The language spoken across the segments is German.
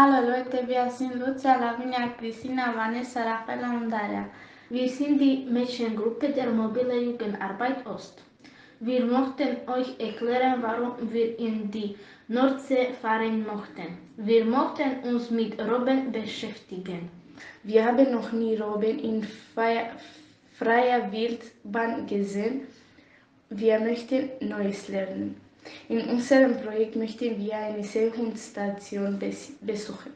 Hallo Leute, wir sind Lucia, Lavinia, Christina, Vanessa, Rafaela und Daria. Wir sind die Mädchengruppe der Mobile Jugendarbeit Ost. Wir möchten euch erklären, warum wir in die Nordsee fahren möchten. Wir möchten uns mit Robben beschäftigen. Wir haben noch nie Robben in freier Wildbahn gesehen. Wir möchten Neues lernen. In unserem Projekt möchten wir eine Seehundstation besuchen,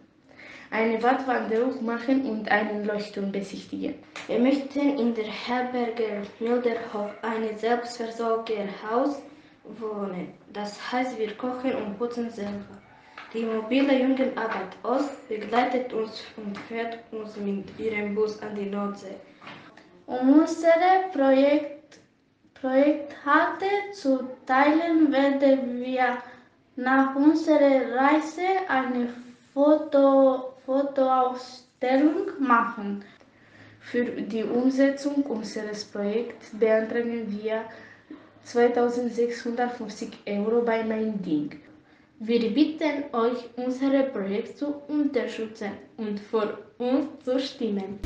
eine Wattwanderung machen und einen Leuchtturm besichtigen. Wir möchten in der Herberge Milderhof, ein Selbstversorgerhaus, wohnen. Das heißt, wir kochen und putzen selber. Die mobile Jugendarbeit Ost begleitet uns und fährt uns mit ihrem Bus an die Nordsee. Um unser Projektkarte zu teilen, werden wir nach unserer Reise eine Fotoausstellung machen. Für die Umsetzung unseres Projekts beantragen wir 2.650 € bei Mein Ding. Wir bitten euch, unser Projekt zu unterstützen und für uns zu stimmen.